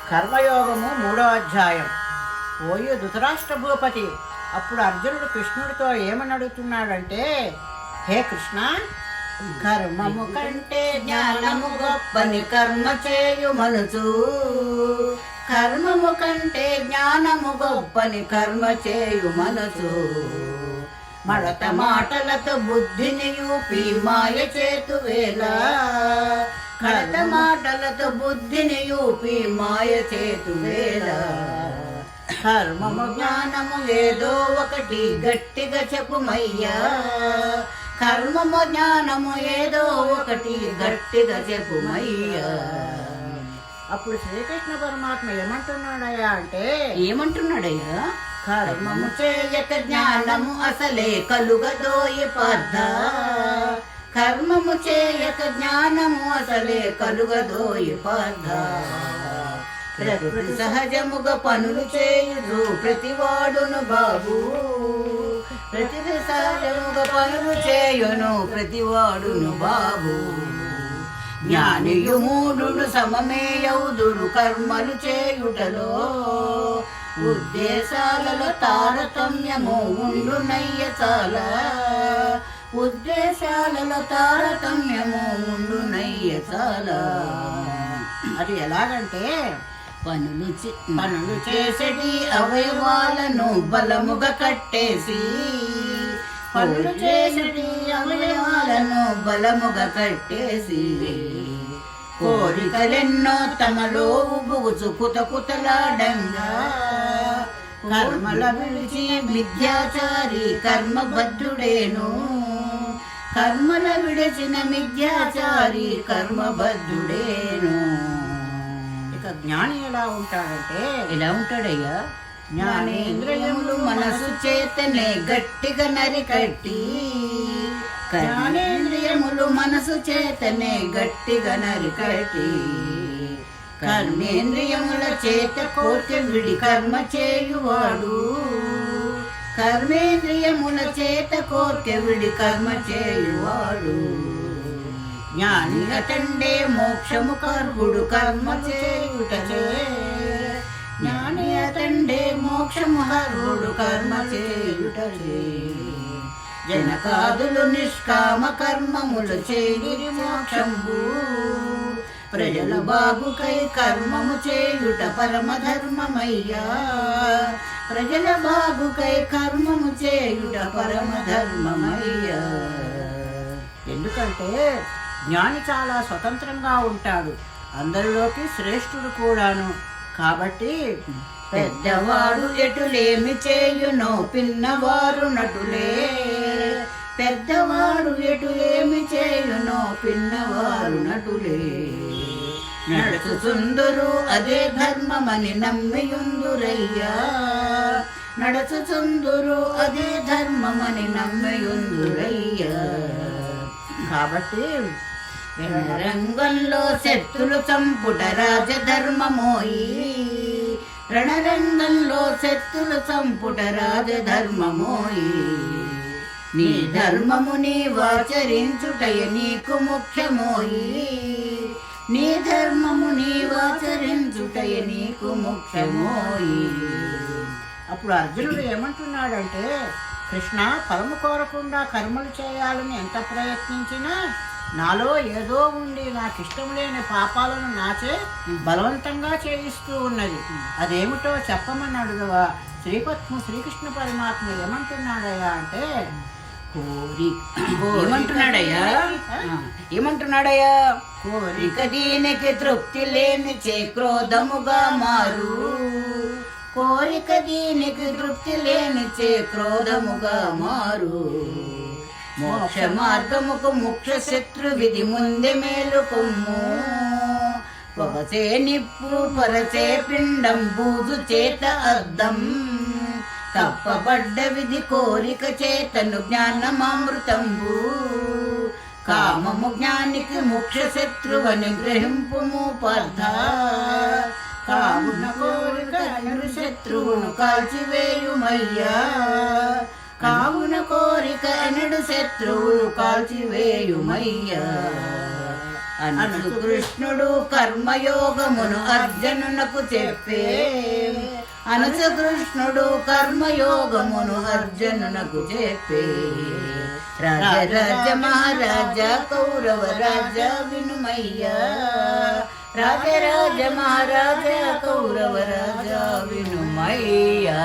కర్మయోగము 3వ అధ్యాయం. ఓయు ధృతరాష్ట్ర భూపతి, అప్పుడు అర్జునుడు కృష్ణుడితో ఏమని అడుగుతున్నాడంటే, హే కృష్ణ, కర్మము కంటే జ్ఞానము గొప్పని కర్మ చేయు మనసు. కర్మము కంటే జ్ఞానము గొప్పని కర్మ చేయు మనసు. మడత మాటలతో బుద్ధిని యూపి మాయ చేతువేళ. కడత మాటలతో బుద్ధిని యూపి మాయ చేతువేళ. కర్మము జ్ఞానము ఏదో ఒకటి గట్టిగా చెప్పుమయ్యా. కర్మము జ్ఞానము ఏదో ఒకటి గట్టిగా చెప్పుమయ్యా. అప్పుడు శ్రీకృష్ణ పరమాత్మ ఏమంటున్నాడయ్యా అంటే, ఏమంటున్నాడయ్యా? కర్మము చేయక జ్ఞానము అసలే కలుగదోయి పార్థ. కర్మము చేయక జ్ఞానము అసలే కలుగదోయి పార్థ. ప్రకృతి సహజముగా పనులు చేయుదు ప్రతివాడును బాబు. ప్రకృతి సహజముగా పనులు చేయును ప్రతివాడును బాబు. జ్ఞానియు మూడు సమమేయౌదురు కర్మలు చేయుటలో. ఉద్దేశాలలో తారతమ్యము ఉండునయ్య చాలా. ఉద్దేశాలలో తారతమ్యము ఉండునయ్య చాలా. అది ఎలాగంటే, పనులు చేసేటి అవయవాలను బలముగా కట్టేసి. పనులు చేసేటి అవయవాలను బలముగా కట్టేసి. కోరికలెన్నో తమలో ఉబుగుచు కుతకుతలాడంగా. కర్మల విడిచి మిథ్యాచారి కర్మబద్ధుడేను. కర్మల విడిచిన మిథ్యాచారి కర్మబద్ధుడేను. ఇక జ్ఞాని ఎలా ఉంటాడంటే, ఎలా ఉంటాడయ్యా? జ్ఞానేంద్రియములు మనసు చేతనే గట్టిగా నరికట్టి. జ్ఞానేంద్రియములు మనసు చేతనే గట్టిగా నరికట్టి. కర్మేంద్రియముల చేత కోర్కె విడి కర్మ చేయువాడు. కర్మేంద్రియముల చేత కోర్కె విడి కర్మ చేయువాడు. జ్ఞాని అటండే మోక్షము కర్వుడు కర్మ చేయుటచే. జ్ఞాని అటండే మోక్షము కర్వుడు కర్మ చేయుటచే. జనకాదులు నిష్కామ కర్మములు చేయురి మోక్షంబు. ప్రజల బాగుకై కర్మము చేయుట పరమధర్మమయ్యా. ప్రజల బాగుకై కర్మము చేయుట పరమధర్మమయ్యా. ఎందుకంటే జ్ఞాని చాలా స్వతంత్రంగా ఉంటాడు, అందరిలోకి శ్రేష్ఠుడు కూడాను. కాబట్టి పెద్దవాడు ఎటులేమి చేయునో పిన్నవారు నటులే. పెద్దవాడు ఎటులేమి చేయునో పిన్నవారు నటులే. నడుచుచుందురు అదే ధర్మమని నమ్మియుందురయ్యా. నడుచుచుందురు అదే ధర్మమని నమ్మియుందురయ్యా. కాబట్టి రణరంగంలో శత్రులు చంపుట రాజధర్మమోయి. రణరంగంలో శత్రులు చంపుట రాజధర్మమోయి. నీ ధర్మము నీవాచరించుటయ నీకు ముఖ్యమోయి. నీ ధర్మము నీవాచరించుటయ నీకు ముఖ్యమోయి. అప్పుడు అర్జునుడు ఏమంటున్నాడంటే, కృష్ణ, ఫలము కోరకుండా కర్మలు చేయాలని ఎంత ప్రయత్నించినా నాలో ఏదో ఉండి నాకిష్టం లేని పాపాలను నాచే బలవంతంగా చేయిస్తూ ఉన్నది. అదేమిటో చెప్పమని అడుగవా? శ్రీకృష్ణ పరమాత్మ ఏమంటున్నాడయ్యా అంటే, ఏమంటున్నాడయ్యా? కోరిక దీనికి తృప్తి లేని చే క్రోధముగా మారు. కోరిక దీనికి తృప్తి లేని చే క్రోధముగా మారు. మోక్ష మార్గముకు ముఖ్య శత్రు విధి ముందే మేలుకొమ్ము. పొగచే నిప్పు పరచే పిండం బూజు చేత అద్దం. తప్పబడ్డ విధి కోరిక చేతను జ్ఞానమృతంబు. కామము జ్ఞానికి ముఖ్య శత్రువని గ్రహింపుము పార్థ. కామున కోరిక ఎనుడు శత్రువును కాల్చివేయుమయ్యా. కావున కోరిక ఎనుడు శత్రువును కాల్చివేయుమయ్యా. అనుచు కృష్ణుడు కర్మయోగమును అర్జునునకు చెప్పే అనుచు కృష్ణుడు కర్మయోగమును అర్జునునకు చెప్పే రాజరాజ మహారాజా కౌరవ రాజా వినుమయ్యా రాజరాజ మహారాజా కౌరవ రాజా వినుమయ్యా